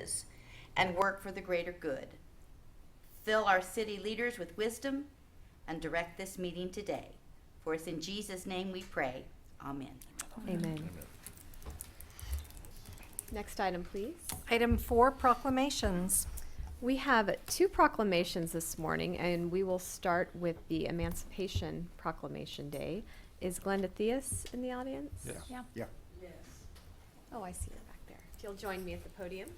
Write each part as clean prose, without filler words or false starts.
challenges and work for the greater good. Fill our city leaders with wisdom and direct this meeting today. For it's in Jesus' name we pray. Amen. Amen. Next item, please. Item 4, proclamations. We have 2 proclamations this morning, and we will start with the Emancipation Proclamation Day. Is Glenda Theus in the audience? Yeah. Yeah. Oh, I see her back there. If you'll join me at the podium.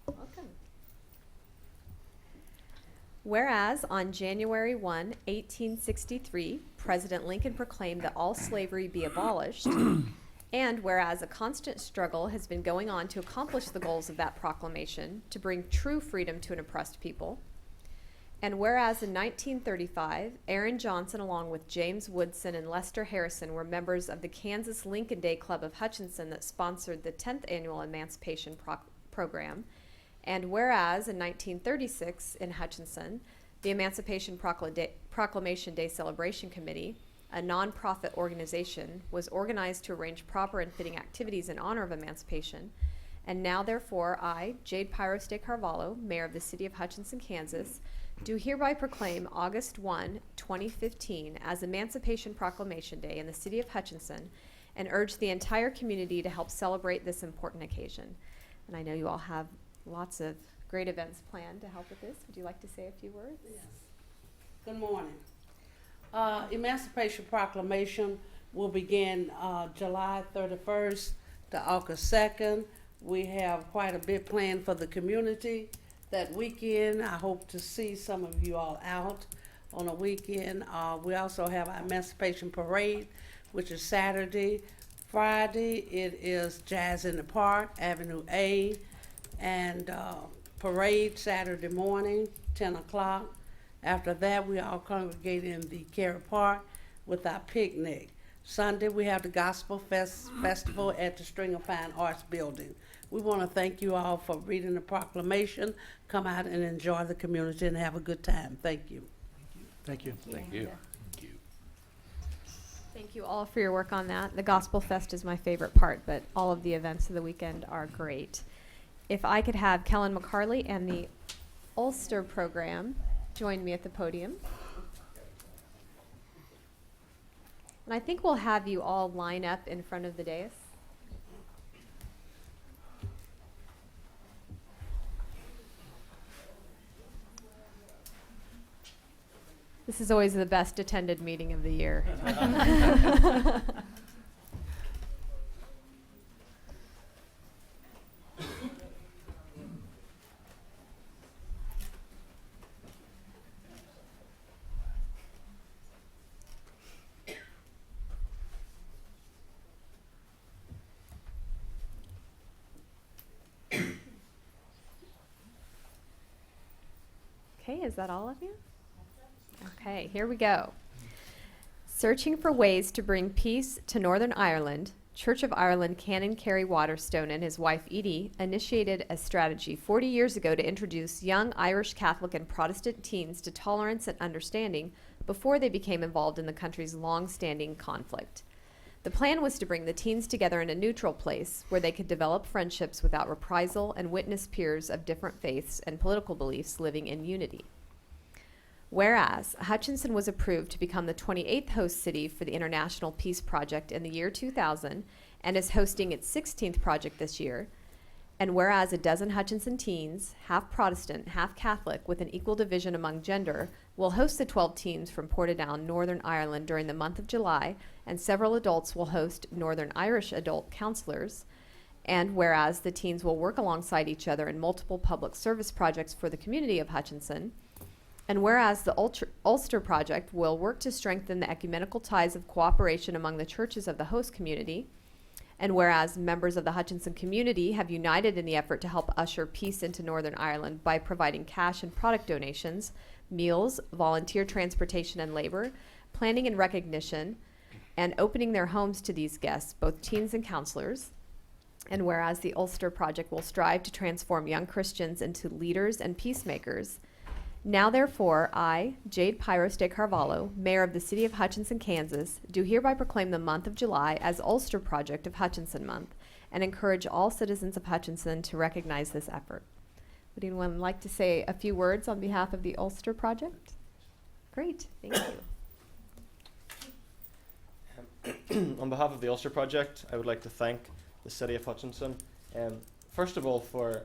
Welcome. Whereas on January 1, 1863, President Lincoln proclaimed that all slavery be abolished, and whereas a constant struggle has been going on to accomplish the goals of that proclamation to bring true freedom to an oppressed people, and whereas in 1935, Aaron Johnson, along with James Woodson and Lester Harrison, were members of the Kansas Lincoln Day Club of Hutchinson that sponsored the 10th Annual Emancipation Program, and whereas in 1936 in Hutchinson, the Emancipation Proclamation Day Celebration Committee, a nonprofit organization, was organized to arrange proper and fitting activities in honor of emancipation. And now, therefore, I, Jade Pyros de Carvalho, Mayor of the City of Hutchinson, Kansas, do hereby proclaim August 1, 2015 as Emancipation Proclamation Day in the City of Hutchinson and urge the entire community to help celebrate this important occasion. And I know you all have lots of great events planned to help with this. Would you like to say a few words? Yes. Good morning. Emancipation Proclamation will begin July 31st to August 2nd. We have quite a bit planned for the community that weekend. I hope to see some of you all out on a weekend. We also have our Emancipation Parade, which is Saturday. Friday, it is Jazz in the Park, Avenue A, and parade Saturday morning, 10 o'clock. After that, we all congregate in the Cary Park with our picnic. Sunday, we have the Gospel Festival at the Stringer Fine Arts Building. We want to thank you all for reading the proclamation. Come out and enjoy the community and have a good time. Thank you. Thank you. Thank you. Thank you all for your work on that. The Gospel Fest is my favorite part, but all of the events of the weekend are great. If I could have Kellen McCarley and the Ulster program join me at the podium. And I think we'll have you all line up in front of the dais. This is always the best attended meeting of the year. Okay, is that all of you? Okay, here we go. Searching for ways to bring peace to Northern Ireland, Church of Ireland Canon Kerry Waterstone and his wife Edie initiated a strategy 40 years ago to introduce young Irish Catholic and Protestant teens to tolerance and understanding before they became involved in the country's long-standing conflict. The plan was to bring the teens together in a neutral place where they could develop friendships without reprisal and witness peers of different faiths and political beliefs living in unity. Whereas Hutchinson was approved to become the 28th host city for the International Peace Project in the year 2000 and is hosting its 16th project this year, and whereas a dozen Hutchinson teens, half Protestant, half Catholic, with an equal division among gender, will host the 12 teens from Portadown, Northern Ireland during the month of July, and several adults will host Northern Irish adult counselors, and whereas the teens will work alongside each other in multiple public service projects for the community of Hutchinson, and whereas the Ulster Project will work to strengthen the ecumenical ties of cooperation among the churches of the host community, and whereas members of the Hutchinson community have united in the effort to help usher peace into Northern Ireland by providing cash and product donations, meals, volunteer transportation and labor, planning and recognition, and opening their homes to these guests, both teens and counselors, and whereas the Ulster Project will strive to transform young Christians into leaders and peacemakers, Now therefore, I, Jade Pyros de Carvalho, Mayor of the City of Hutchinson, Kansas, do hereby proclaim the month of July as Ulster Project of Hutchinson Month and encourage all citizens of Hutchinson to recognize this effort. Would anyone like to say a few words on behalf of the Ulster Project? Great, thank you. On behalf of the Ulster Project, I would like to thank the City of Hutchinson, first of all, for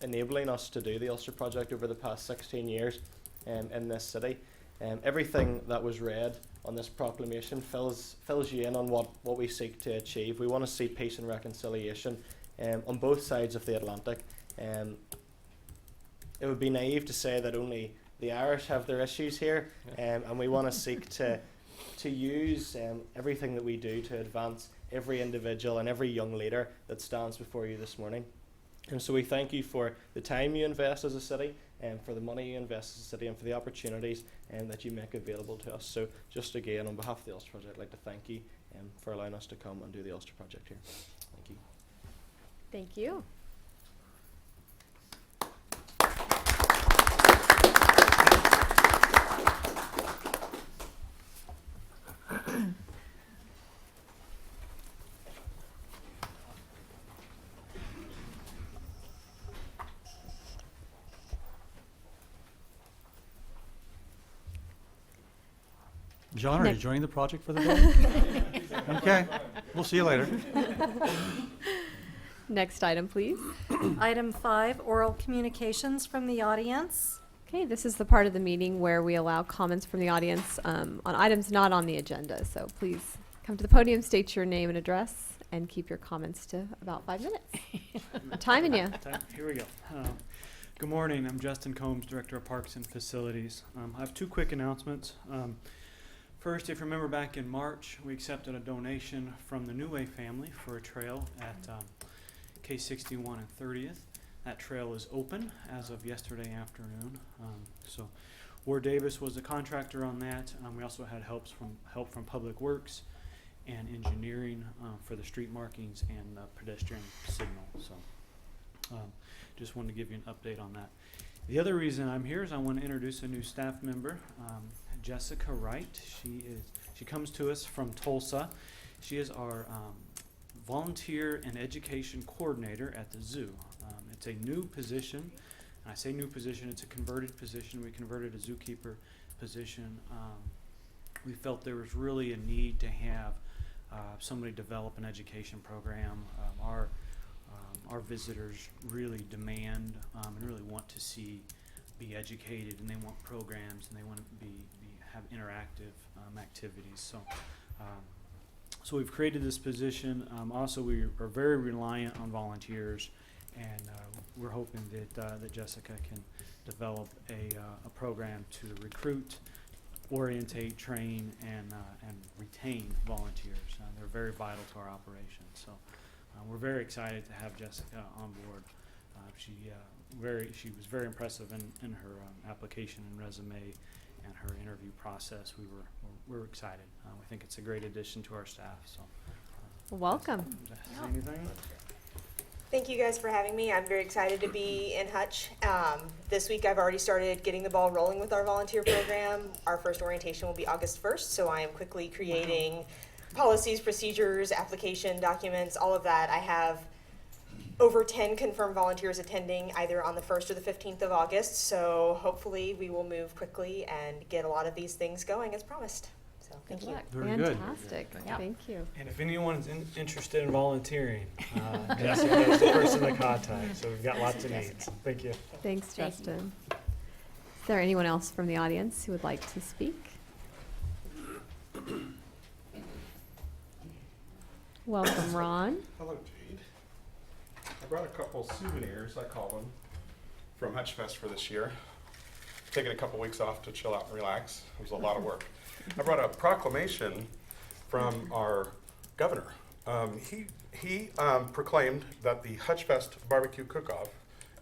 enabling us to do the Ulster Project over the past 16 years in this city. Everything that was read on this proclamation fills you in on what we seek to achieve. We want to see peace and reconciliation on both sides of the Atlantic. It would be naive to say that only the Irish have their issues here, and we want to seek to use everything that we do to advance every individual and every young leader that stands before you this morning. And so we thank you for the time you invest as a city, and for the money you invest as a city, and for the opportunities that you make available to us. So just again, on behalf of the Ulster Project, I'd like to thank you for allowing us to come and do the Ulster Project here. Thank you. Thank you. John, are you joining the project for the day? Okay, we'll see you later. Next item, please. Item 5, oral communications from the audience. Okay, this is the part of the meeting where we allow comments from the audience on items not on the agenda. So please come to the podium, state your name and address, and keep your comments to about 5 minutes. I'm timing you. Here we go. Good morning. I'm Justin Combs, Director of Parks and Facilities. I have 2 quick announcements. First, if you remember back in March, we accepted a donation from the New Way family for a trail at K61 and 30th. That trail is open as of yesterday afternoon. So Ward Davis was the contractor on that. We also had help from Public Works and engineering for the street markings and the pedestrian signal. So just wanted to give you an update on that. The other reason I'm here is I want to introduce a new staff member, Jessica Wright. She comes to us from Tulsa. She is our volunteer and education coordinator at the zoo. It's a new position. And I say new position, it's a converted position. We converted a zookeeper position. We felt there was really a need to have somebody develop an education program. Our visitors really demand and really want to be educated, and they want programs, and they want to have interactive activities. So we've created this position. Also, we are very reliant on volunteers, and we're hoping that Jessica can develop a program to recruit, orientate, train, and retain volunteers. They're very vital to our operation. So we're very excited to have Jessica on board. She was very impressive in her application and resume and her interview process. We're excited. We think it's a great addition to our staff. So, Welcome. Anything? Thank you guys for having me. I'm very excited to be in Hutch. This week I've already started getting the ball rolling with our volunteer program. Our first orientation will be August 1st, so I am quickly creating policies, procedures, application documents, all of that. I have over 10 confirmed volunteers attending either on the 1st or the 15th of August, so hopefully we will move quickly and get a lot of these things going as promised. So thank you. Very good. Fantastic. Thank you. And if anyone's interested in volunteering, Jessica is the person to contact. So we've got lots of needs. Thank you. Thanks, Justin. Is there anyone else from the audience who would like to speak? Welcome, Ron. Hello, Jade. I brought a couple souvenirs, I call them, from Hutchfest for this year. Taking a couple weeks off to chill out and relax. It was a lot of work. I brought a proclamation from our governor. He proclaimed that the Hutchfest Barbecue Cook-Off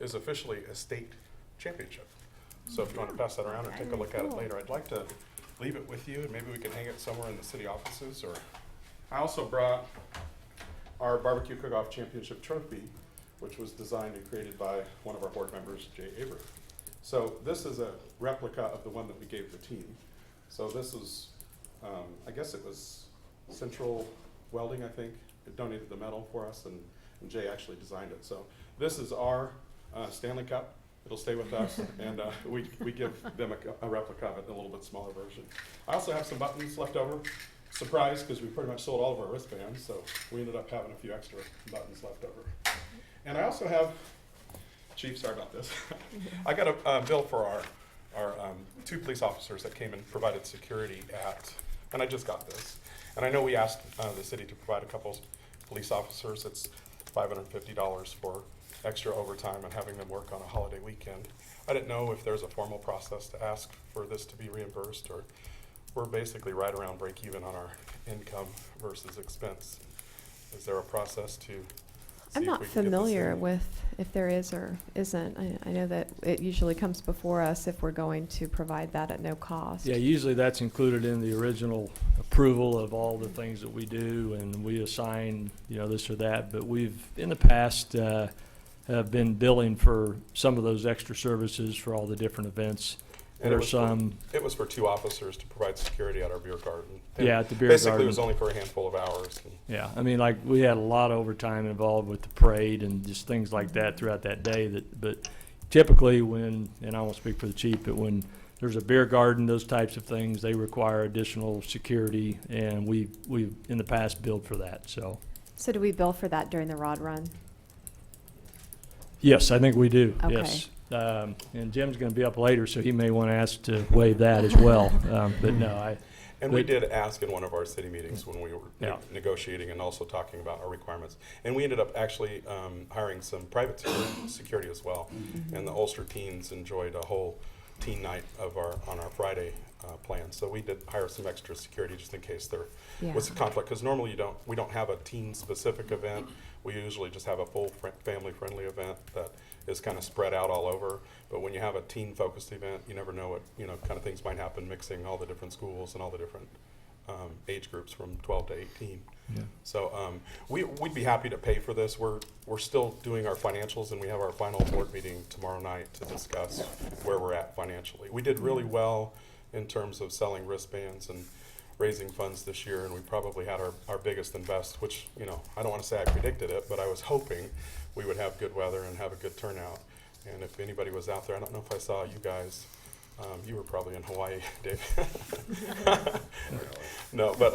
is officially a state championship. So if you want to pass that around and take a look at it later, I'd like to leave it with you, and maybe we can hang it somewhere in the city offices. Or I also brought our Barbecue Cook-Off Championship trophy, which was designed and created by one of our board members, Jay Avery. So this is a replica of the one that we gave the team. So this was, I guess it was Central Welding, I think, it donated the metal for us, and Jay actually designed it. So this is our Stanley Cup. It'll stay with us, and we give them a replica of it in a little bit smaller version. I also have some buttons left over. Surprise, because we pretty much sold all of our wristbands, so we ended up having a few extra buttons left over. And I also have, Chief, sorry about this. I got a bill for our 2 police officers that came and provided security at, and I just got this. And I know we asked the city to provide a couple police officers. It's $550 for extra overtime and having them work on a holiday weekend. I didn't know if there's a formal process to ask for this to be reimbursed, or we're basically right around break even on our income versus expense. Is there a process to see I'm if not we can get this familiar in? with if there is or isn't. I know that it usually comes before us if we're going to provide that at no cost. Yeah, usually that's included in the original approval of all the things that we do, and we assign, this or that. But we've, in the past, have been billing for some of those extra services for all the different events. And There are some, it was for 2 officers to provide security at our beer garden. And yeah, at the beer basically, garden. it was only for a handful of hours. And Yeah, I mean, like, we had a lot of overtime involved with the parade and just things like that throughout that day. But typically when, and I won't speak for the chief, but when there's a beer garden, those types of things, they require additional security, and we've in the past billed for that, so. So do we bill for that during the rod run? Yes, I think we do, Okay. yes. And Jim's gonna be up later, so he may wanna ask to waive that as well. But no, And we But- did ask in one of our city meetings when we were Yeah. negotiating and also talking about our requirements. And we ended up actually hiring some private security as well. And the Ulster teens enjoyed a whole teen night on our Friday plan. So we did hire some extra security just in case there Yeah. was a conflict. Because normally we don't have a teen-specific event. We usually just have a full family-friendly event that is kind of spread out all over. But when you have a teen-focused event, you never know what kind of things might happen, mixing all the different schools and all the different age groups from 12 to 18. Yeah. So we'd be happy to pay for this. We're still doing our financials, and we have our final board meeting tomorrow night to discuss where we're at financially. We did really well in terms of selling wristbands and raising funds this year, and we probably had our biggest and best, which, I don't want to say I predicted it, but I was hoping we would have good weather and have a good turnout. And if anybody was out there, I don't know if I saw you guys. You were probably in Hawaii, Dave. No, but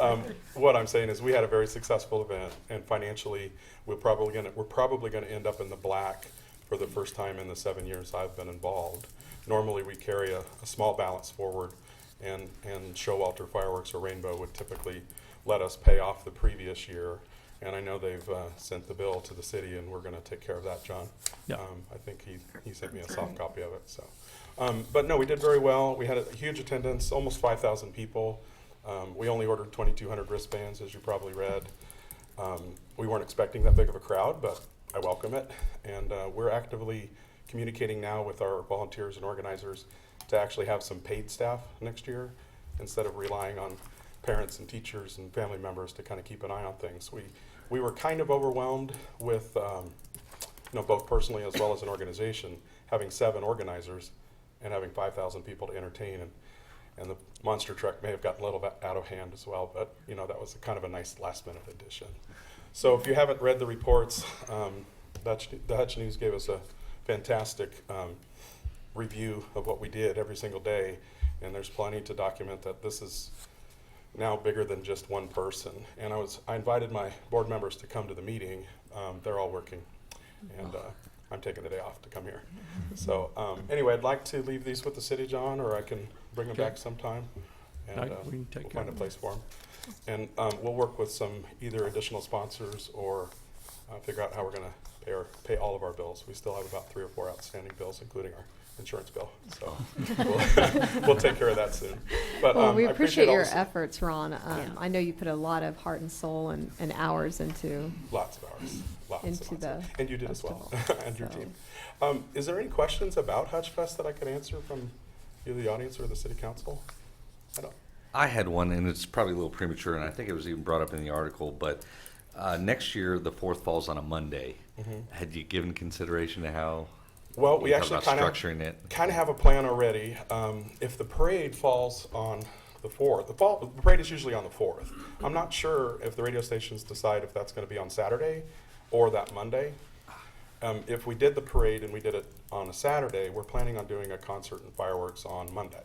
what I'm saying is we had a very successful event, and financially, we're probably gonna end up in the black for the first time in the 7 years I've been involved. Normally, we carry a small balance forward, and Showalter Fireworks or Rainbow would typically let us pay off the previous year. And I know they've sent the bill to the city, and we're going to take care of that, John. Yeah. I think he sent me a soft copy of it. So, but no, we did very well. We had a huge attendance, almost 5,000 people. We only ordered 2,200 wristbands, as you probably read. We weren't expecting that big of a crowd, but I welcome it. And we're actively communicating now with our volunteers and organizers to actually have some paid staff next year instead of relying on parents and teachers and family members to kind of keep an eye on things. We were kind of overwhelmed with, both personally as well as an organization, having 7 organizers and having 5,000 people to entertain. And the monster truck may have gotten a little bit out of hand as well, but that was kind of a nice last minute addition. So if you haven't read the reports, the Hutch News gave us a fantastic review of what we did every single day, and there's plenty to document that this is now bigger than just one person. And I invited my board members to come to the meeting. They're all working, and I'm taking the day off to come here. So anyway, I'd like to leave these with the city, John, or I can bring them back sometime, and We can take we'll care find a of place for them. And we'll work with some either additional sponsors or figure out how we're going to pay all of our bills. We still have about 3 or 4 outstanding bills, including our insurance bill. So we'll take care of that soon. But Well, we I appreciate all your this- efforts, Ron. I know you put a lot of heart and soul and hours into Lots of hours. Lots into and the lots of, and you did as well, festival, and your so. team. Is there any questions about Hutch Fest that I could answer from either the audience or the city council? I had one, and it's probably a little premature, and I think it was even brought up in the article, but next year, the 4th falls on a Monday. Mm-hmm. Had you given consideration to how Well, we Talk actually about kind of structuring it. have a plan already. If the parade falls on the 4th, the parade is usually on the 4th. I'm not sure if the radio stations decide if that's going to be on Saturday or that Monday. If we did the parade and we did it on a Saturday, we're planning on doing a concert and fireworks on Monday.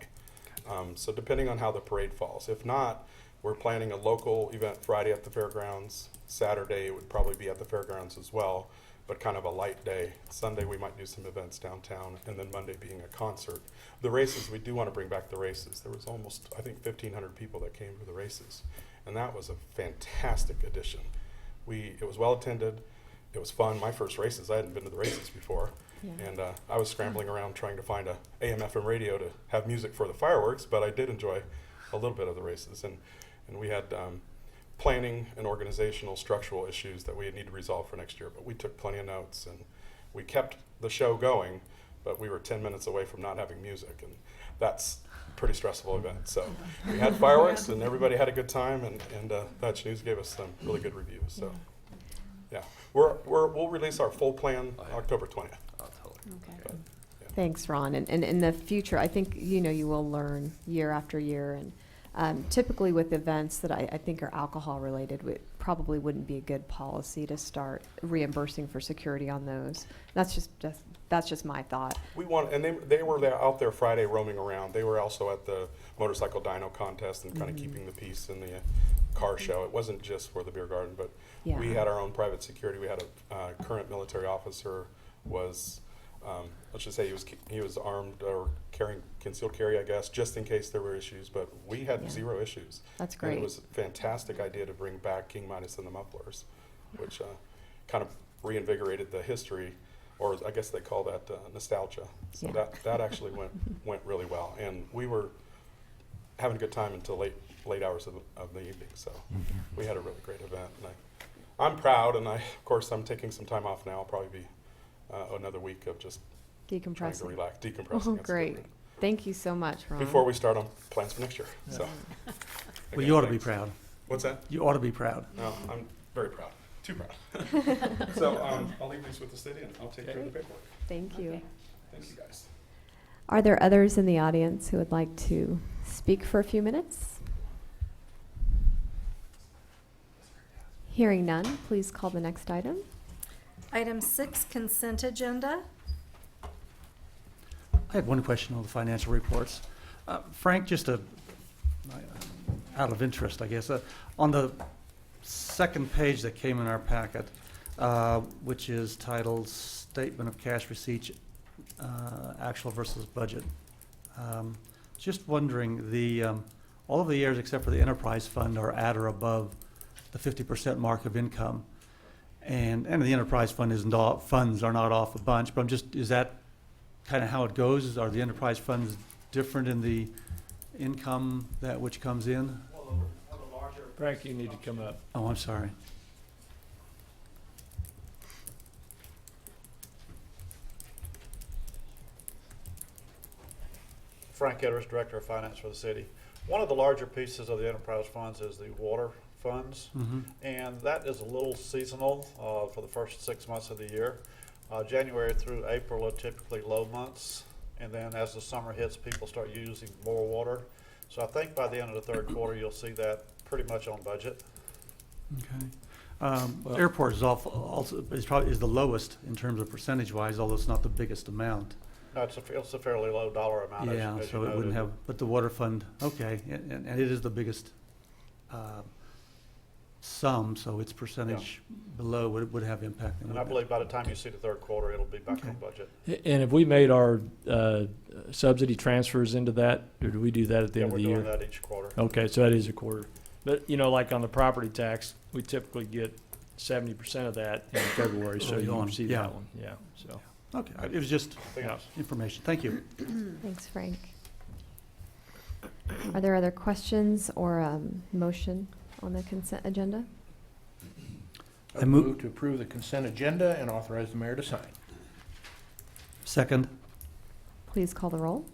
So depending on how the parade falls. If not, we're planning a local event Friday at the fairgrounds. Saturday it would probably be at the fairgrounds as well, but kind of a light day. Sunday we might do some events downtown, and then Monday being a concert. The races, we do want to bring back the races. There was almost, I think, 1,500 people that came to the races, and that was a fantastic addition. It was well attended. It was fun. My first races, I hadn't been to the races before. Yeah. And I was scrambling around trying to find a AM/FM radio to have music for the fireworks, but I did enjoy a little bit of the races. And we had planning and organizational structural issues that we need to resolve for next year, but we took plenty of notes, and we kept the show going, but we were 10 minutes away from not having music, and that's a pretty stressful event. So we had fireworks, and everybody had a good time, and Dutch News gave us some really good reviews. So yeah, we'll release our full plan October 20th. Okay. But, Thanks, Ron. And in the future, I think, you will learn year after year. And typically with events that I think are alcohol related, it probably wouldn't be a good policy to start reimbursing for security on those. That's just my thought. We want, and they were there, out there Friday roaming around. They were also at the motorcycle dyno contest and kind of keeping the peace in the car show. It wasn't just for the beer garden, but Yeah. we had our own private security. We had a current military officer was, let's just say he was armed or carrying concealed carry, I guess, just in case there were issues. But we had Yeah. 0 issues. That's And great. it was a fantastic idea to bring back King Midas and the Mufflers, which kind of reinvigorated the history, or I guess they call that nostalgia. So Yeah. that actually went really well, and we were having a good time until late hours of the evening. So we had a really great event, and I'm proud. And of course, I'm taking some time off now. I'll probably be another week of just trying to Decompressing. relax, decompressing. Oh, That's great. good. Thank you so much, Ron. Before we start on plans for next year. So. Well, again, you ought to be thanks. proud. What's that? You ought to be proud. No, I'm very proud. Too proud. So I'll leave these with the city, and I'll take care of the paperwork. Thank you. Thank you, guys. Are there others in the audience who would like to speak for a few minutes? Hearing none, please call the next item. Item 6, consent agenda. I had one question on the financial reports. Frank, just out of interest, I guess, on the second page that came in our packet, which is titled Statement of Cash Receipts, Actual versus Budget. Just wondering, all of the years except for the enterprise fund are at or above the 50% mark of income. And the enterprise fund funds are not off a bunch, but is that kind of how it goes? Are the enterprise funds different in the income which comes in? Frank, you need to come up. Oh, I'm sorry. Frank Edwards, Director of Finance for the city. One of the larger pieces of the enterprise funds is the water funds, and that is a little seasonal for the first 6 months of the year. January through April are typically low months, and then as the summer hits, people start using more water. So I think by the end of the third quarter, you'll see that pretty much on budget. Okay. Airport is is the lowest in terms of percentage-wise, although it's not the biggest amount. No, it's a fairly low dollar amount. Yeah, as so you it wouldn't noted. have, but the water fund, okay, and it is the biggest sum, so its percentage below would have impact. And I believe by the time you see the third quarter, it'll be back Okay. on budget. And have we made our subsidy transfers into that, or do we do that at the Yeah, end we're of the year? doing that each quarter. Okay, so that is a quarter. But, like on the property tax, we typically get 70% of that in February, so Early you on, see yeah. that one, yeah, so. Okay, it was just Yeah. information. Thank you. Thanks, Frank. Are there other questions or motion on the consent agenda? I I move- move to approve the consent agenda and authorize the mayor to sign. Second, Please call the roll.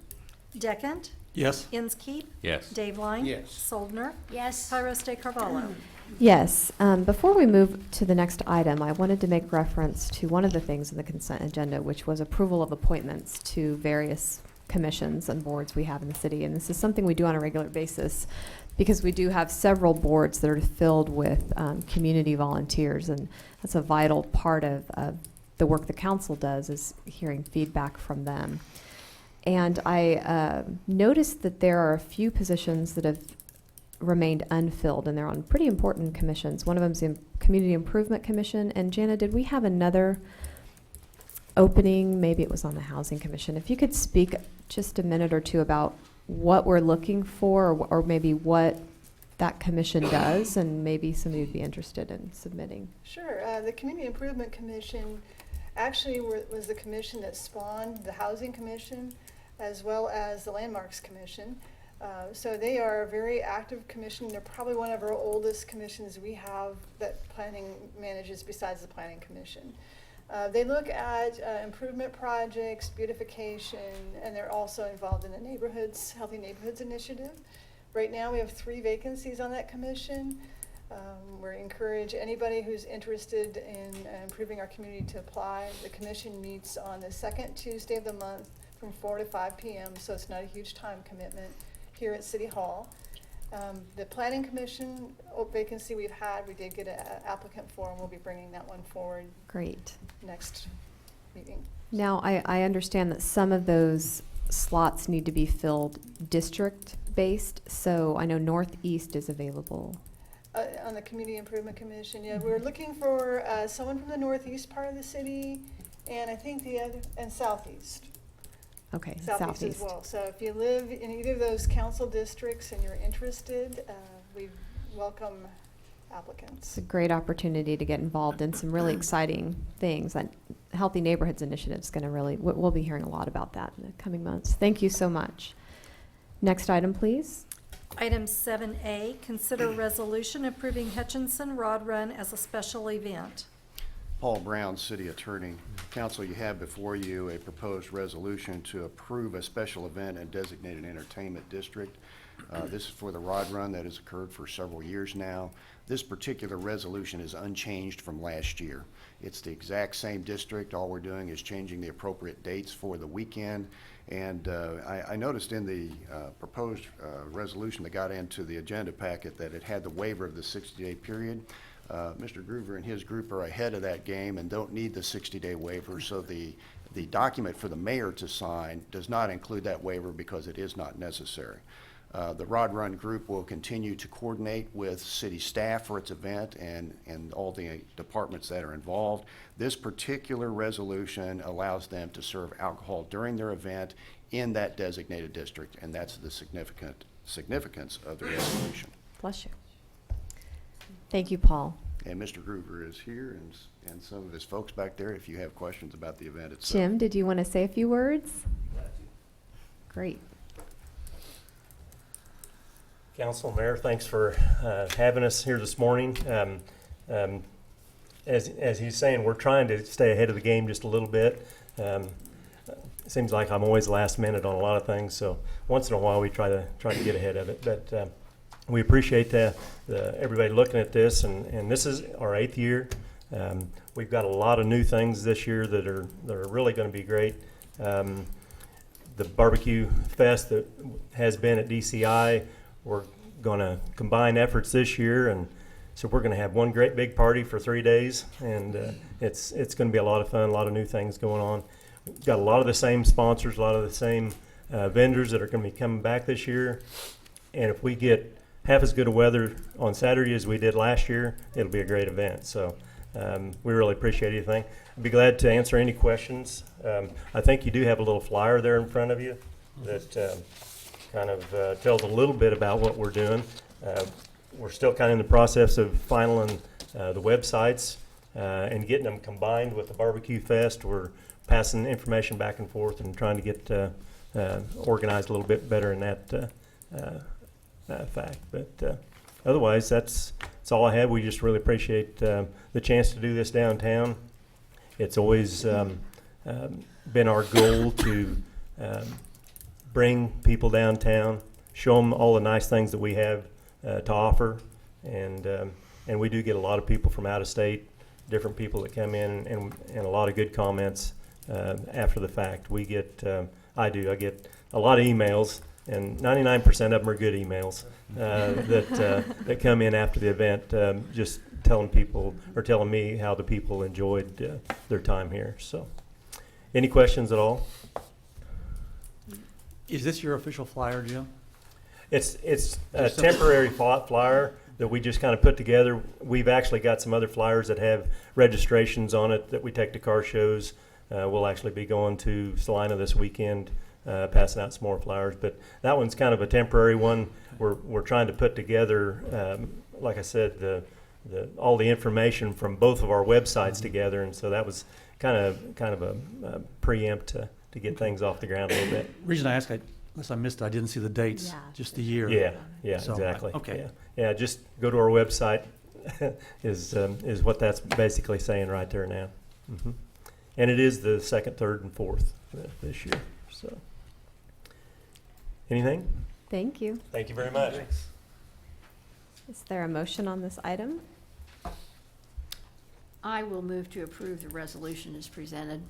Deckent, yes. Inskeep, Yes. Dave Line. Yes. Soldner, Yes. Pyros de Carvalho. Yes. Before we move to the next item, I wanted to make reference to one of the things in the consent agenda, which was approval of appointments to various commissions and boards we have in the city. And this is something we do on a regular basis because we do have several boards that are filled with community volunteers. And that's a vital part of the work the council does, is hearing feedback from them. And I noticed that there are a few positions that have remained unfilled, and they're on pretty important commissions. One of them is the Community Improvement Commission. And Jana, did we have another opening? Maybe it was on the Housing Commission. If you could speak just a minute or two about what we're looking for, or maybe what that commission does, and maybe somebody would be interested in submitting. Sure. The Community Improvement Commission actually was the commission that spawned the Housing Commission as well as the Landmarks Commission. So they are a very active commission. They're probably one of our oldest commissions we have that planning manages besides the Planning Commission. They look at improvement projects, beautification, and they're also involved in the neighborhoods, Healthy Neighborhoods Initiative. Right now we have 3 vacancies on that commission. We encourage anybody who's interested in improving our community to apply. The commission meets on the 2nd Tuesday of the month from 4 to 5 p.m., so it's not a huge time commitment here at City Hall. The Planning Commission vacancy we've had, we did get an applicant for, and we'll be bringing that one forward. Great. Next meeting. Now, I understand that some of those slots need to be filled district-based, so I know Northeast is available. On the Community Improvement Commission, yeah, we're looking for someone from the northeast part of the city, and I think the other, and southeast. Okay, Southeast as well. So if you live in either of those council districts and you're interested, we welcome applicants. It's a great opportunity to get involved in some really exciting things. That Healthy Neighborhoods Initiative is going to really, we'll be hearing a lot about that in the coming months. Thank you so much. Next item, please. Item 7A, consider resolution approving Hutchinson Rod Run as a special event. Paul Brown, City Attorney. Council, you have before you a proposed resolution to approve a special event and designated entertainment district. This is for the Rod Run that has occurred for several years now. This particular resolution is unchanged from last year. It's the exact same district. All we're doing is changing the appropriate dates for the weekend. And I noticed in the proposed resolution that got into the agenda packet that it had the waiver of the 60-day period. Mr. Groover and his group are ahead of that game and don't need the 60-day waiver, so the document for the mayor to sign does not include that waiver because it is not necessary. The Rod Run group will continue to coordinate with city staff for its event and all the departments that are involved. This particular resolution allows them to serve alcohol during their event in that designated district, and that's the significance of the resolution. Bless you. Thank you, Paul. And Mr. Groover is here, and some of his folks back there if you have questions about the event itself. Jim, did you want to say a few words? Great. Council, Mayor, thanks for having us here this morning. As he's saying, we're trying to stay ahead of the game just a little bit. It seems like I'm always last minute on a lot of things, so once in a while we try to get ahead of it. But we appreciate everybody looking at this, and this is our 8th year. We've got a lot of new things this year that are really going to be great. The barbecue fest that has been at DCI, we're going to combine efforts this year, and so we're going to have one great big party for 3 days, and it's going to be a lot of fun, a lot of new things going on. We've got a lot of the same sponsors, a lot of the same vendors that are going to be coming back this year, and if we get half as good a weather on Saturday as we did last year, it'll be a great event. So we really appreciate anything. I'd be glad to answer any questions. I think you do have a little flyer there in front of you that kind of tells a little bit about what we're doing. We're still kind of in the process of finaling the websites and getting them combined with the Barbecue Fest. We're passing information back and forth and trying to get organized a little bit better in that fact. But otherwise, that's all I have. We just really appreciate the chance to do this downtown. It's always been our goal to bring people downtown, show them all the nice things that we have to offer, and and we do get a lot of people from out of state, different people that come in, and a lot of good comments after the fact. We get, I get a lot of emails, and 99% of them are good emails that come in after the event, just telling people or telling me how the people enjoyed their time here. So, any questions at all? Is this your official flyer, Jim? It's a temporary flyer that we just kind of put together. We've actually got some other flyers that have registrations on it that we take to car shows. We'll actually be going to Salina this weekend, passing out some more flyers. But that one's kind of a temporary one. We're trying to put together, like I said, all the information from both of our websites together, and so that was kind of a preempt to get things off the ground a little bit. Reason I ask, unless I missed it, I didn't see the dates, just the year. Yeah, So, exactly. okay. Yeah, just go to our website is what that's basically saying right there now. hmm And it is the 2nd, 3rd, and 4th this year. So, anything? Thank you. Thank you very much. Is there a motion on this item? I will move to approve the resolution as presented.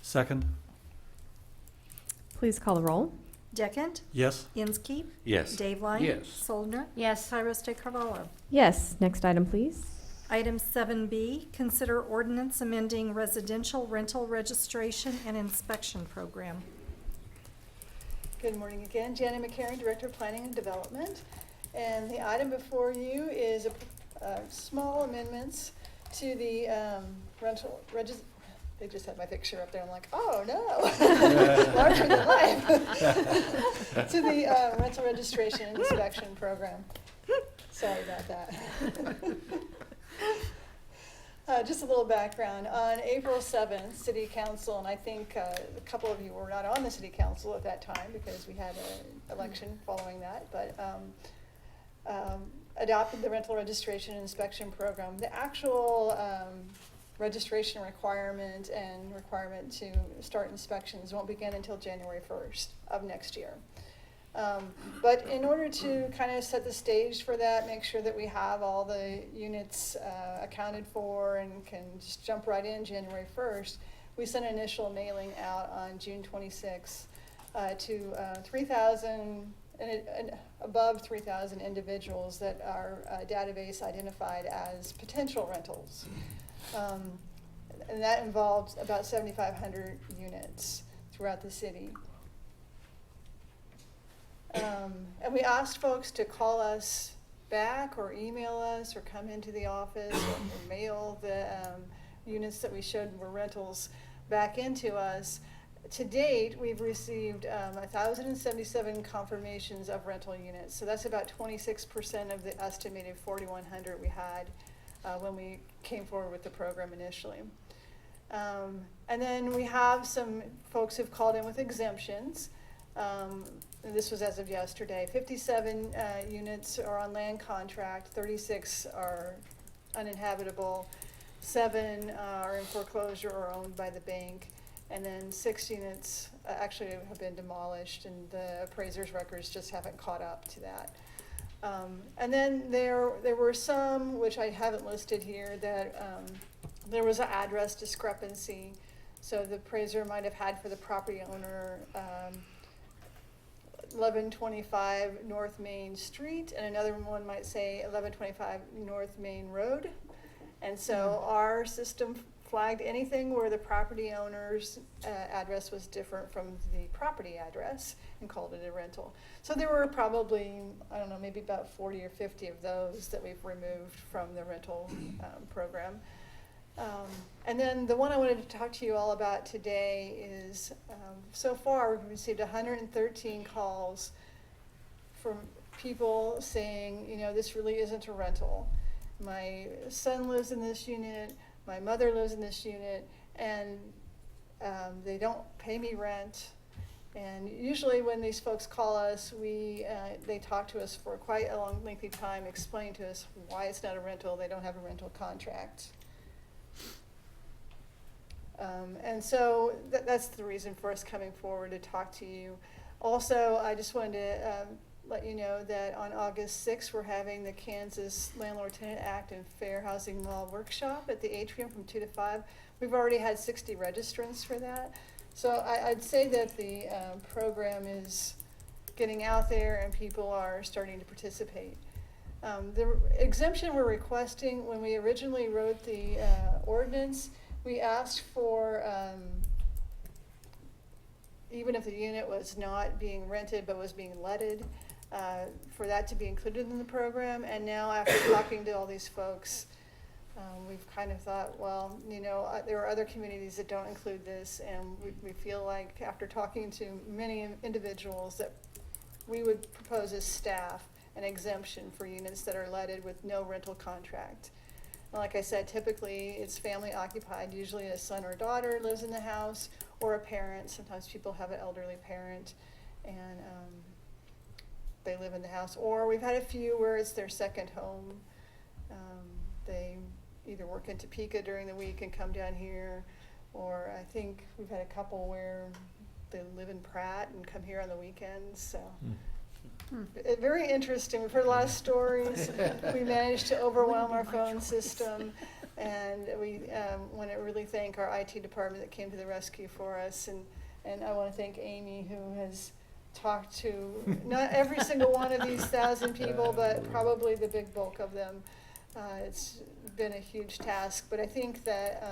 Second? Please call the roll. Deckent? Yes. Inskeep? Yes. Dave Line? Yes. Soldner? Yes. Tyros de Carvalho? Yes. Next item, please. Item 7B, consider ordinance amending residential rental registration and inspection program. Good morning again. Janet McCarron, Director of Planning and Development. And the item before you is small amendments to the rental registration. They just had my picture up there. I'm like, oh no, larger than life. To the rental registration and inspection program. Sorry about that. Just a little background. On April 7th, City Council, and I think a couple of you were not on the City Council at that time because we had an election following that, but adopted the rental registration and inspection program. The actual registration requirement and requirement to start inspections won't begin until January 1st of next year. But in order to kind of set the stage for that, make sure that we have all the units accounted for and can just jump right in January 1st, we sent an initial mailing out on June 26th to 3,000 and above 3,000 individuals that our database identified as potential rentals. And that involved about 7,500 units throughout the city. And we asked folks to call us back or email us or come into the office or mail the units that we showed were rentals back into us. To date, we've received 1,077 confirmations of rental units. So that's about 26% of the estimated 4,100 we had when we came forward with the program initially. And then we have some folks who've called in with exemptions. And this was as of yesterday. 57 units are on land contract, 36 are uninhabitable, 7 are in foreclosure or owned by the bank, and then 6 units actually have been demolished, and the appraiser's records just haven't caught up to that. And then there were some, which I haven't listed here, that there was an address discrepancy. So the appraiser might have had for the property owner 1125 North Main Street, and another one might say 1125 North Main Road. And so our system flagged anything where the property owner's address was different from the property address and called it a rental. So there were probably, I don't know, maybe about 40 or 50 of those that we've removed from the rental program. And then the one I wanted to talk to you all about today is, so far we've received 113 calls from people saying, you know, this really isn't a rental. My son lives in this unit, my mother lives in this unit, and they don't pay me rent. And usually when these folks call us, they talk to us for quite a long, lengthy time, explain to us why it's not a rental, they don't have a rental contract. And so that's the reason for us coming forward to talk to you. Also, I just wanted to let you know that on August 6th, we're having the Kansas Landlord-Tenant Act and Fair Housing Law Workshop at the atrium from 2 to 5. We've already had 60 registrants for that. So I'd say that the program is getting out there and people are starting to participate. The exemption we're requesting, when we originally wrote the ordinance, we asked for, even if the unit was not being rented but was being letted, for that to be included in the program. And now after talking to all these folks, we've kind of thought, well, you know, there are other communities that don't include this, and we feel like after talking to many individuals that we would propose as staff an exemption for units that are letted with no rental contract. And like I said, typically it's family occupied. Usually a son or daughter lives in the house, or a parent. Sometimes people have an elderly parent and they live in the house. Or we've had a few where it's their second home. They either work in Topeka during the week and come down here, or I think we've had a couple where they live in Pratt and come here on the weekends. So very interesting. We've heard a lot of stories. We managed to overwhelm our phone system, and we want to really thank our IT department that came to the rescue for us. And I want to thank Amy, who has talked to not every single one of these 1,000 people, but probably the big bulk of them. It's been a huge task, but I think that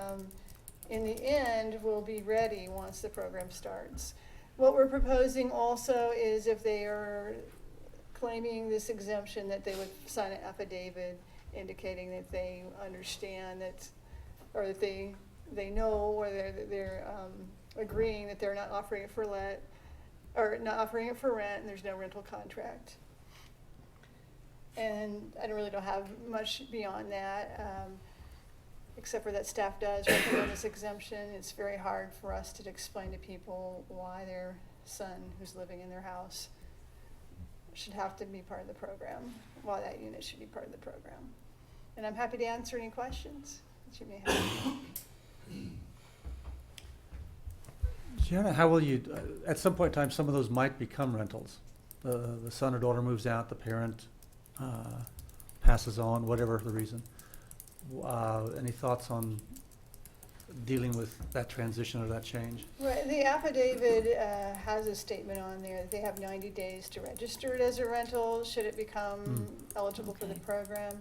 in the end we'll be ready once the program starts. What we're proposing also is, if they are claiming this exemption, that they would sign an affidavit indicating that they understand that, or that they know, or they're agreeing that they're not offering it for let, or not offering it for rent, and there's no rental contract. And I really don't have much beyond that, except for that staff does recommend this exemption. It's very hard for us to explain to people why their son, who's living in their house, should have to be part of the program, why that unit should be part of the program. And I'm happy to answer any questions that you may have. Gianna, how will you, at some point in time, some of those might become rentals. The son or daughter moves out, the parent passes on, whatever the reason. Any thoughts on dealing with that transition or that change? Right, the affidavit has a statement on there that they have 90 days to register it as a rental should it become eligible for the program.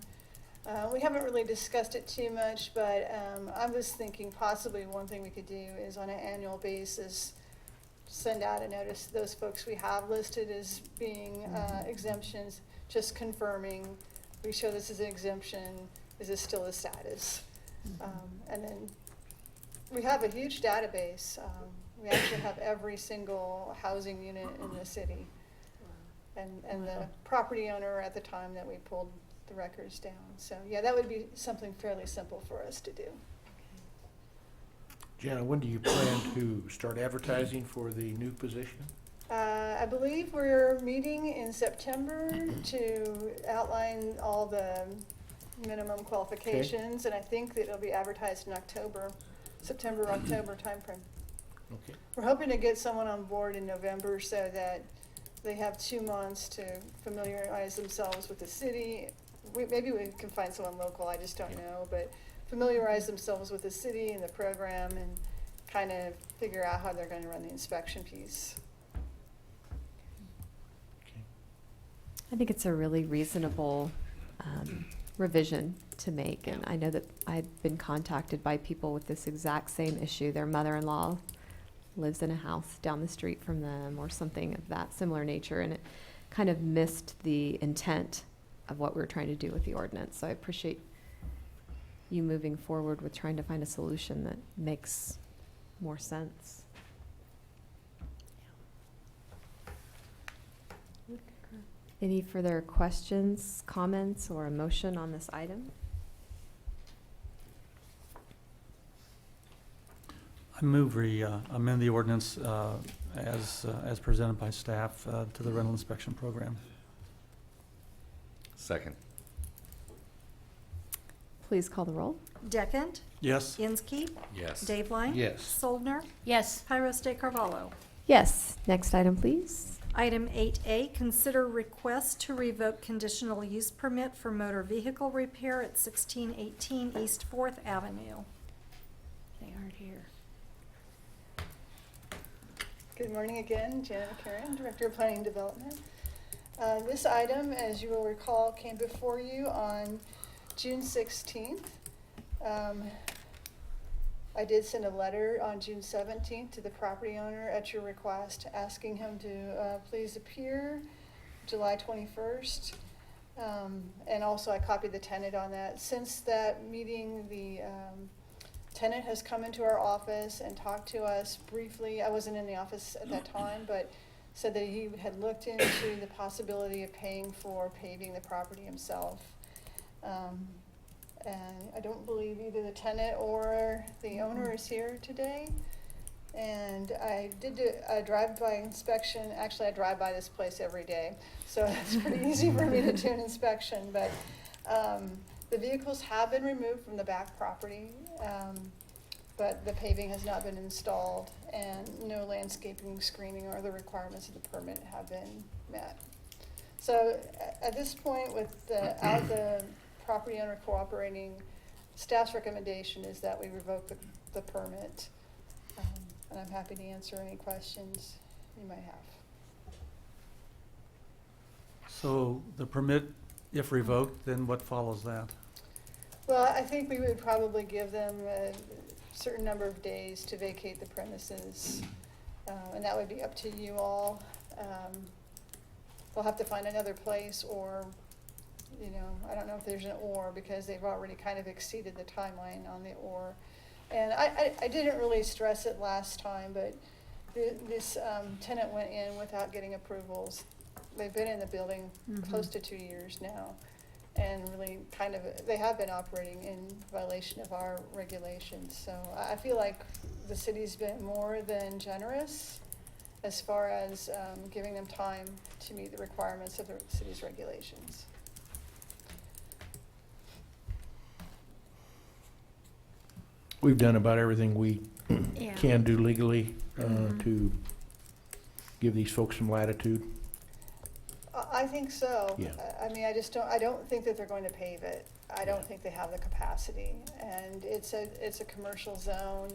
We haven't really discussed it too much, but I was thinking possibly one thing we could do is on an annual basis send out a notice to those folks we have listed as being exemptions, just confirming we show this as an exemption, is this still the status? And then we have a huge database. We actually have every single housing unit in the city, and the property owner at the time that we pulled the records down. So yeah, that would be something fairly simple for us to do. Jana, when do you plan to start advertising for the new position? I believe we're meeting in September to outline all the minimum qualifications, and I think that it'll be advertised in October, September, October timeframe. Okay. We're hoping to get someone on board in November so that they have 2 months to familiarize themselves with the city. Maybe we can find someone local, I just don't know, but familiarize themselves with the city and the program and kind of figure out how they're going to run the inspection piece. I think it's a really reasonable revision to make, and I know that I've been contacted by people with this exact same issue. Their mother-in-law lives in a house down the street from them or something of that similar nature, and it kind of missed the intent of what we were trying to do with the ordinance. So I appreciate you moving forward with trying to find a solution that makes more sense. Any further questions, comments, or a motion on this item? I move we amend the ordinance as presented by staff to the rental inspection program. Second. Please call the roll. Deckent? Yes. Inskeep? Yes. Dave Line? Yes. Soldner? Yes. Pyros de Carvalho? Yes. Next item, please. Item 8A, consider request to revoke conditional use permit for motor vehicle repair at 1618 East 4th Avenue. They aren't here. Good morning again, Janet McCarran, Director of Planning and Development. This item, as you will recall, came before you on June 16th. I did send a letter on June 17th to the property owner at your request, asking him to please appear July 21st. And also I copied the tenant on that. Since that meeting, the tenant has come into our office and talked to us briefly. I wasn't in the office at that time, but said that he had looked into the possibility of paying for paving the property himself. And I don't believe either the tenant or the owner is here today. And I did a drive-by inspection. Actually, I drive by this place every day, so it's pretty easy for me to do an inspection. But the vehicles have been removed from the back property, but the paving has not been installed, and no landscaping, screening, or other requirements of the permit have been met. So at this point, without the property owner cooperating, staff's recommendation is that we revoke the permit. And I'm happy to answer any questions you might have. So the permit, if revoked, then what follows that? Well, I think we would probably give them a certain number of days to vacate the premises, and that would be up to you all. They'll have to find another place, or, you know, I don't know if there's an or, because they've already kind of exceeded the timeline on the or. And I didn't really stress it last time, but this tenant went in without getting approvals. They've been in the building close to 2 years now, and really kind of, they have been operating in violation of our regulations. So I feel like the city's been more than generous as far as giving them time to meet the requirements of the city's regulations. We've done about everything we Yeah. can do legally to give these folks some latitude. I think so. Yeah. I mean, I don't think that they're going to pave it. I don't think they have the capacity. And it's a commercial zone.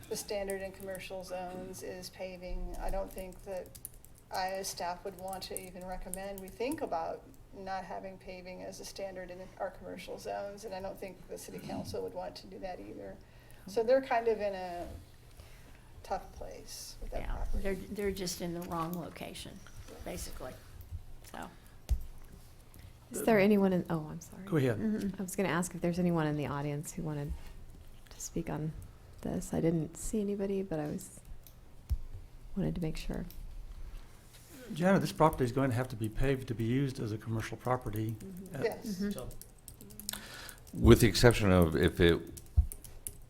The standard in commercial zones is paving. I don't think that I, as staff, would want to even recommend we think about not having paving as a standard in our commercial zones, and I don't think the city council would want to do that either. So they're kind of in a tough place with that property. They're just in the wrong location, basically. So. Is there anyone in, oh, I'm sorry. Go ahead. I was going to ask if there's anyone in the audience who wanted to speak on this. I didn't see anybody, but I wanted to make sure. Janet, this property is going to have to be paved to be used as a commercial property. Yes. With the exception of if it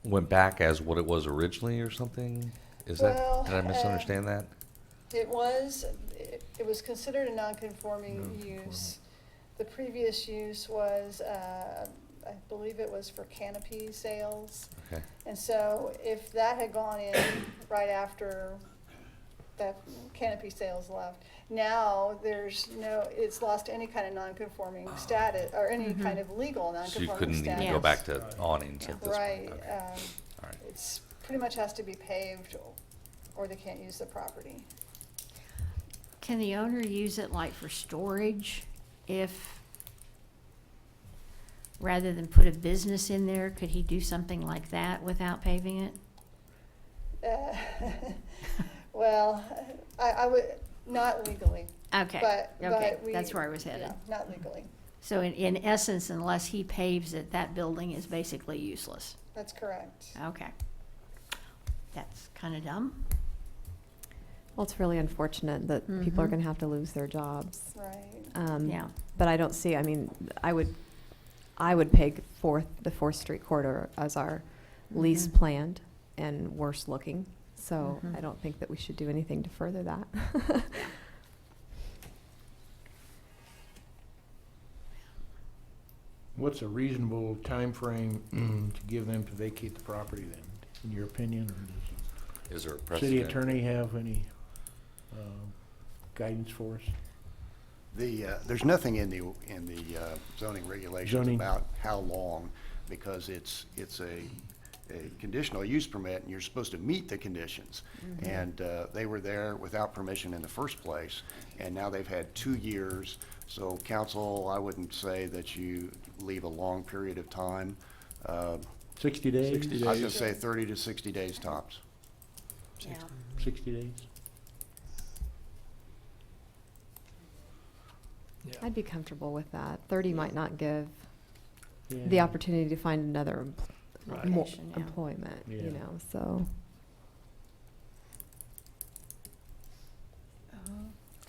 went back as what it was originally or something? Is Well, that, did I misunderstand that? It was considered a non-conforming use. The previous use was, I believe it was for canopy sales. Okay. And so if that had gone in right after that canopy sales left, now it's lost any kind of non-conforming status, or any kind of legal So you non-conforming couldn't status. even go back to awnings at this Right. point? Okay. All right. It's pretty much has to be paved, or they can't use the property. Can the owner use it like for storage if, rather than put a business in there, could he do something like that without paving it? Well, I would, not legally. Okay, But we. that's where I was headed. Yeah, not legally. So in essence, unless he paves it, that building is basically useless. That's correct. Okay. That's kind of dumb. Well, it's really unfortunate that people are going to have to lose their jobs. Right. Yeah. But I don't see, I mean, I would peg the 4th Street corridor as our least planned and worst looking. So I don't think that we should do anything to further that. What's a reasonable time frame to give them to vacate the property then, in your opinion? Or Is there a does precedent? city attorney have any guidance for us? There's nothing in the zoning regulations Zoning. about how long, because it's a conditional use permit, and you're supposed to meet the conditions. And they were there without permission in the first place, and now they've had 2 years. So council, I wouldn't say that you leave a long period of time. 60 days? 60 I was days. gonna say 30 to 60 days tops. Yeah. 60 days? I'd be comfortable with that. 30 might not give Yeah. the opportunity to find another Right. more Location, yeah. employment, Yeah. you know, so.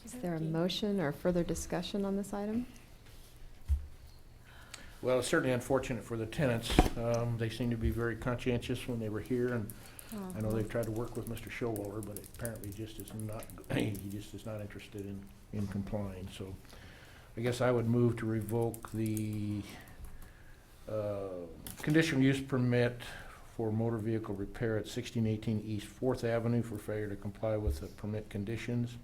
Is there a motion or further discussion on this item? Well, it's certainly unfortunate for the tenants. They seem to be very conscientious when they were here, and I know they've tried to work with Mr. Showalter, but apparently just is not, he just is not interested in complying. So I guess I would move to revoke the conditional use permit for motor vehicle repair at 1618 East 4th Avenue for failure to comply with the permit conditions,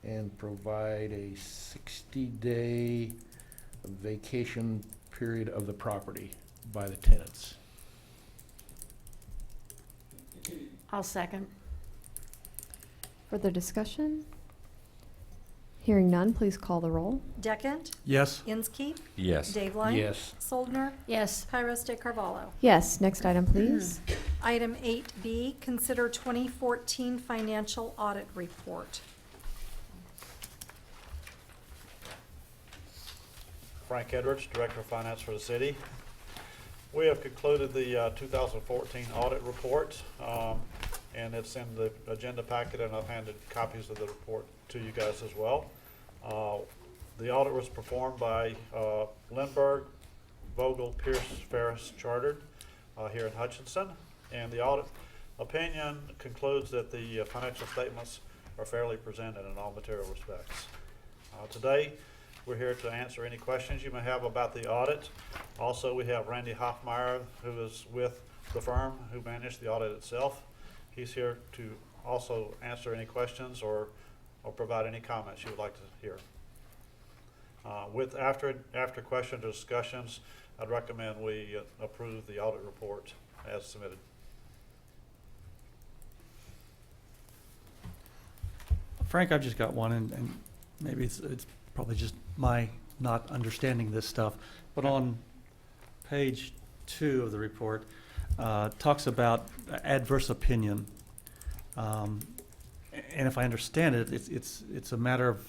and provide a 60-day vacation period of the property by the tenants. I'll second. Further discussion? Hearing none, please call the roll. Deckent? Yes. Inskeep? Yes. Dave Yes. Soldner? Yes. Kyros de Carvalho. Yes, next item, please. Item 8B, consider 2014 financial audit report. Frank Edwards, Director of Finance for the city. We have concluded the 2014 audit report, and it's in the agenda packet, and I've handed copies of the report to you guys as well. The audit was performed by Lindbergh, Vogel, Pierce, Ferris, Chartered here in Hutchinson, and the audit opinion concludes that the financial statements are fairly presented in all material respects. Today, we're here to answer any questions you may have about the audit. Also, we have Randy Hoffmeyer, who is with the firm who managed the audit itself. He's here to also answer any questions or provide any comments you would like to hear. After questions or discussions, I'd recommend we approve the audit report as submitted. Frank, I've just got one, and maybe it's probably just my not understanding this stuff, but on page 2 of the report, talks about adverse opinion. And if I understand it, it's a matter of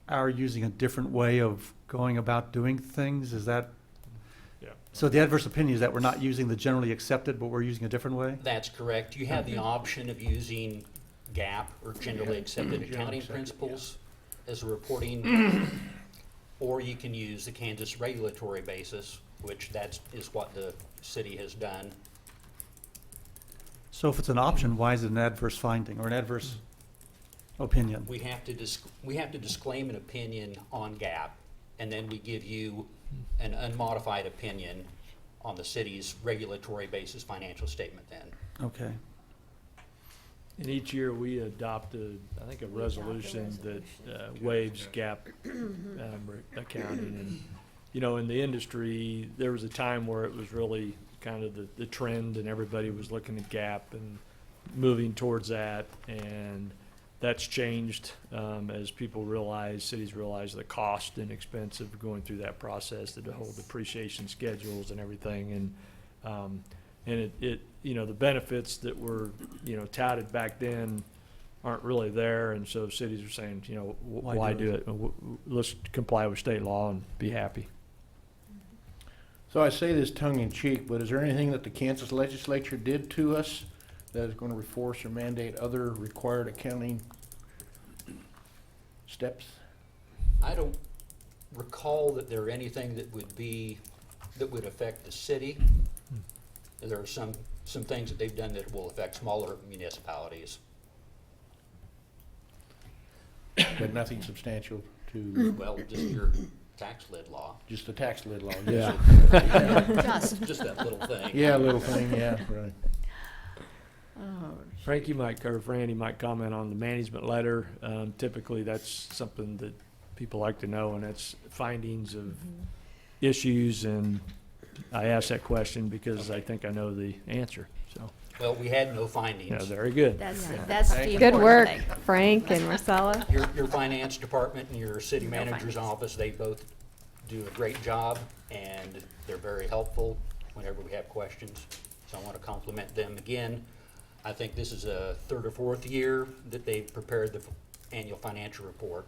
our using a different way of going about doing things. Is that? Yeah. So the adverse opinion is that we're not using the generally accepted, but we're using a different way? That's correct. You have the option of using GAAP, or generally accepted Generally accounting accepted, principles, as a reporting, or you can use the Kansas regulatory basis, which is what the city has done. So if it's an option, why is it an adverse finding or an adverse opinion? We have to disclaim an opinion on GAAP, and then we give you an unmodified opinion on the city's regulatory basis financial statement then. Okay. And each year we adopt I think a resolution that waives GAAP accounting. And, you know, in the industry, there was a time where it was really kind of the trend, and everybody was looking at GAAP and moving towards that. And that's changed as people realize, cities realize the cost and expense of going through that process, the whole depreciation schedules and everything. And it you know, the benefits that were, you know, touted back then aren't really there, and so cities are saying, you know, why do it? Let's comply with state law and be happy. So I say this tongue in cheek, but is there anything that the Kansas legislature did to us that is going to force or mandate other required accounting steps? I don't recall that there anything that would affect the city. There are some things that they've done that will affect smaller municipalities. But nothing substantial to, Well, just your tax lid law. just the tax lid law? Yeah. Just that little thing. Yeah, little thing, yeah, right. Oh, Frank, you might, or Randy might comment on the management letter. Typically, that's something that people like to know, and that's findings of issues, and I asked that question because I think I know the answer, so. Well, we had no findings. Yeah, very good. That's the Good important work, thing. Frank and Marcella. Your finance department and your city manager's office, they both do a great job, and they're very helpful whenever we have questions. So I want to compliment them again. I think this is a third or fourth year that they've prepared the annual financial report.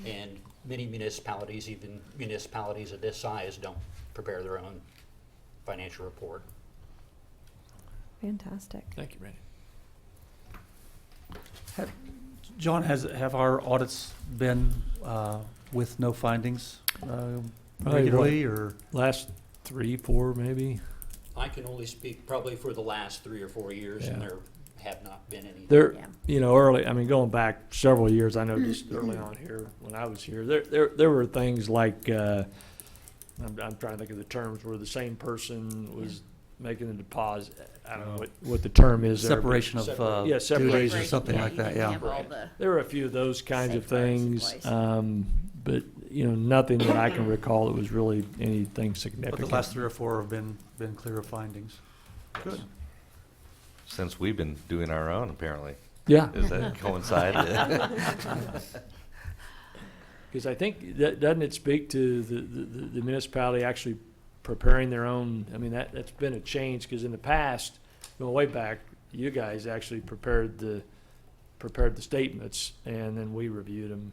And many municipalities, even municipalities of this size, don't prepare their own financial report. Fantastic. Thank you, Randy. John, have our audits been with no findings regularly, or? Last 3, 4, maybe? I can only speak probably for the last 3 or 4 years, and Yeah. there have not been any. There, early, I mean, going back several years, I know just early on here, when I was here, there were things like, I'm trying to think of the terms, where the same person was making the deposit. I don't know what the term is there. but- Separation of Yeah, duties separation. or something like that, yeah. There were a few of those kinds of safeguards in things, place. but, nothing that I can recall that was really anything But significant. the last 3 or 4 have been clear of findings. Good. Since we've been doing our own, apparently. Yeah. Does that coincide? Because I think, doesn't it speak to the municipality actually preparing their own, I mean, that's been a change, because in the past, going way back, you guys actually prepared the statements, and then we reviewed them.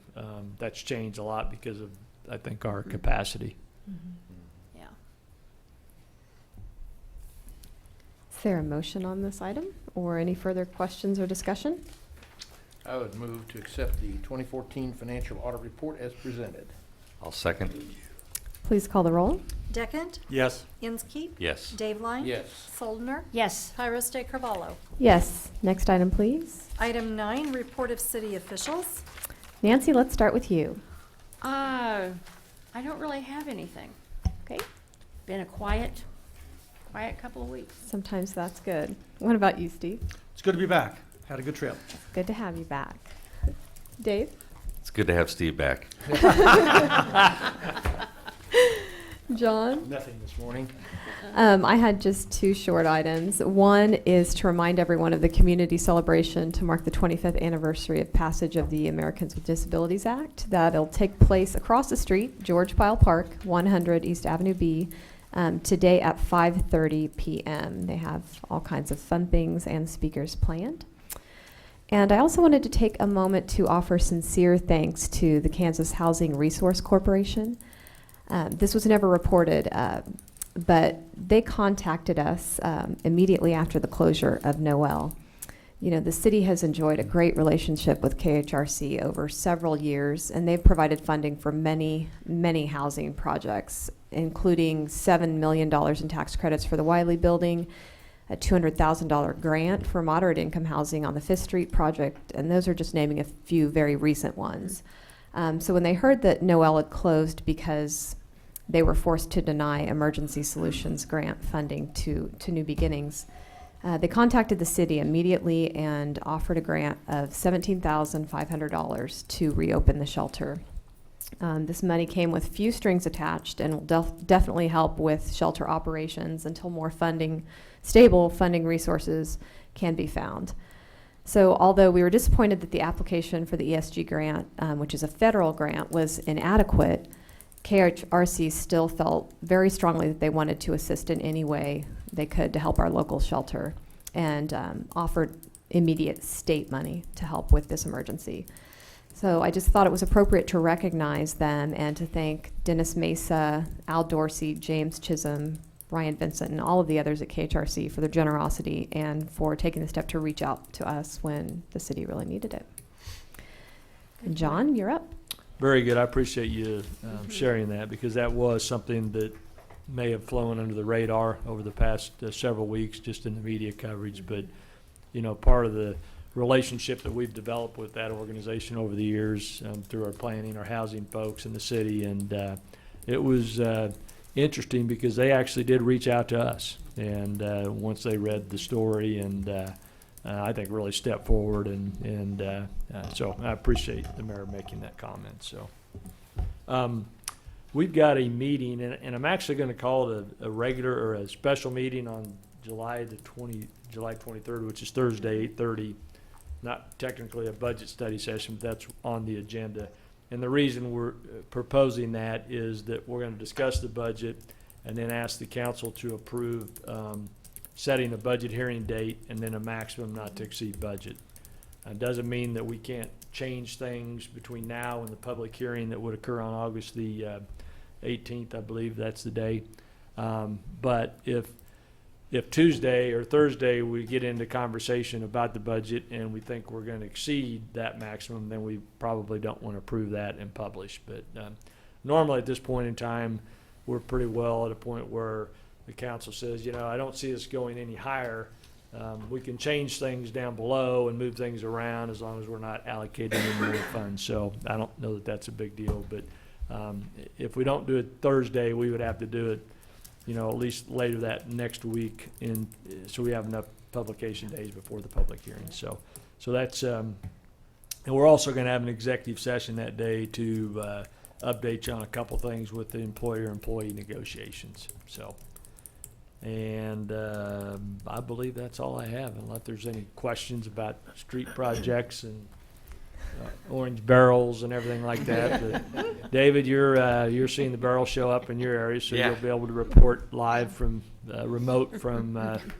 That's changed a lot because of, I think, our capacity. Yeah. Is there a motion on this item, or any further questions or discussion? I would move to accept the 2014 financial audit report as presented. I'll second. Please call the roll. Deckent? Yes. Inskeep? Yes. Dave Line? Yes. Soldner? Yes. Tyros de Carvalho. Yes. Next item, please. Item 9, report of city officials. Nancy, let's start with you. I don't really have anything. Okay. Been a quiet couple of weeks. Sometimes that's good. What about you, Steve? It's good to be back. Had a good trip. Good to have you back. Dave? It's good to have Steve back. John? Nothing this morning. I had just 2 short items. One is to remind everyone of the community celebration to mark the 25th anniversary of passage of the Americans with Disabilities Act. That'll take place across the street, George Pyle Park, 100 East Avenue B, today at 5:30 p.m. They have all kinds of fun things and speakers planned. And I also wanted to take a moment to offer sincere thanks to the Kansas Housing Resource Corporation. This was never reported, but they contacted us immediately after the closure of Noel. The city has enjoyed a great relationship with KHRC over several years, and they've provided funding for many, many housing projects, including $7 million in tax credits for the Wiley Building, a $200,000 grant for moderate income housing on the 5th Street project, and those are just naming a few very recent ones. So when they heard that Noel had closed because they were forced to deny Emergency Solutions grant funding to New Beginnings, they contacted the city immediately and offered a grant of $17,500 to reopen the shelter. This money came with few strings attached and will definitely help with shelter operations until more stable funding resources can be found. So although we were disappointed that the application for the ESG grant, which is a federal grant, was inadequate, KHRC still felt very strongly that they wanted to assist in any way they could to help our local shelter, and offered immediate state money to help with this emergency. So I just thought it was appropriate to recognize them and to thank Dennis Mesa, Al Dorsey, James Chisholm, Ryan Vincent, and all of the others at KHRC for their generosity and for taking the step to reach out to us when the city really needed it. And John, you're up. Very good. I appreciate you sharing that, because that was something that may have flown under the radar over the past several weeks just in the media coverage. But, part of the relationship that we've developed with that organization over the years through our planning, our housing folks in the city. And it was, interesting because they actually did reach out to us. And once they read the story and I think really stepped forward. And so I appreciate the mayor making that comment. So we've got a meeting, and I'm actually going to call it a regular or a special meeting on July 23rd, which is Thursday, 8:30. Not technically a budget study session, but that's on the agenda. And the reason we're proposing that is that we're going to discuss the budget and then ask the council to approve setting a budget hearing date and then a maximum not to exceed budget. It doesn't mean that we can't change things between now and the public hearing that would occur on August the 18th, I believe that's the day. But if Tuesday or Thursday we get into conversation about the budget and we think we're going to exceed that maximum, then we probably don't want to approve that and publish. But normally at this point in time, we're pretty well at a point where the council says, you know, I don't see us going any higher. We can change things down below and move things around as long as we're not allocating any more funds. So I don't know that that's a big deal. But if we don't do it Thursday, we would have to do it, you know, at least later that next week, so we have enough publication days before the public hearing. So that's, and we're also going to have an executive session that day to update you on a couple things with the employer-employee negotiations. So, and I believe that's all I have, unless there's any questions about street projects and orange barrels and everything like that. But David, you're seeing the barrel show up in your area, so Yeah. you'll be able to report live from remote from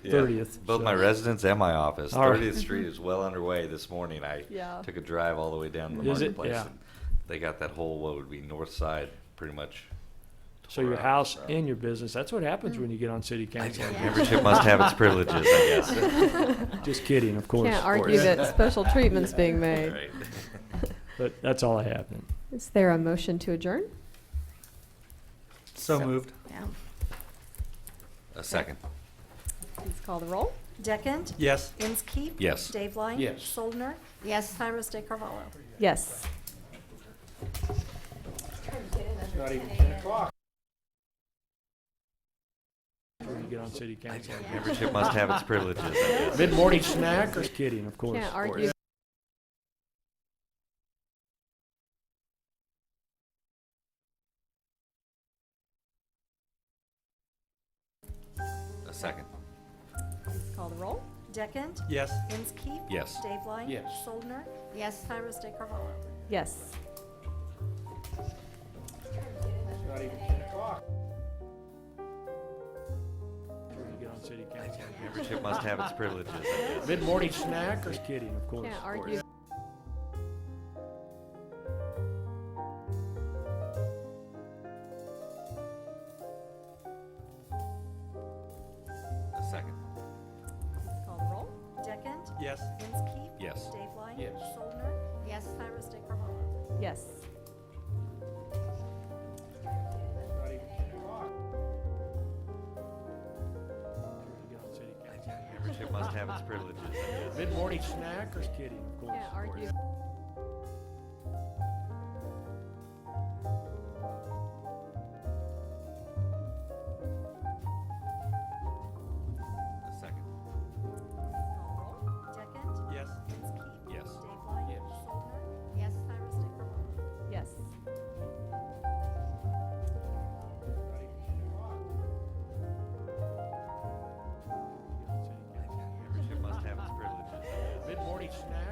30th. Both so. my residence and my office. All right. 30th Street is well underway this morning. I took a drive all the way down to the Is it? marketplace. Yeah. And they got that whole, what would be north side, pretty much. So your house and your business, that's what happens when you get on city council. Membership must have its privileges, I guess. Just kidding, of course. Can't argue that special treatment's being made. Right. But that's all I have then. Is there a motion to adjourn? So moved. Yeah. A second. Please call the roll. Deckent? Yes. Inskeep? Yes. Dave Line? Yes. Soldner? Yes. Tyros de Carvalho? Yes. It's not even 10 o'clock. When you get on city council. Membership must have its privileges, I guess. Mid-morning snack or kidding, of course. Can't argue. A second. Please call the roll. Deckent? Yes. Inskeep? Yes. Dave Line? Yes. Soldner? Yes. Tyros de Carvalho? Yes. It's not even 10 o'clock. When you get on city council. Membership must have its privileges, I guess. Mid-morning snack or kidding, of course. Can't argue. A second. Please call the roll. Deckent? Yes. Inskeep? Yes. Dave Line? Yes. Soldner? Yes. Tyros de Carvalho? Yes. It's not even 10 o'clock. When you get on city council. Membership must have its privileges, I guess. Mid-morning snack or kidding, of course. Can't argue. A second. Call roll. Deckent? Yes. Inskeep? Yes. Dave Line? Yes. Soldner? Yes. Tyros de Carvalho? Yes. It's not even 10 o'clock. Membership must have its privileges, I guess. Mid-morning snack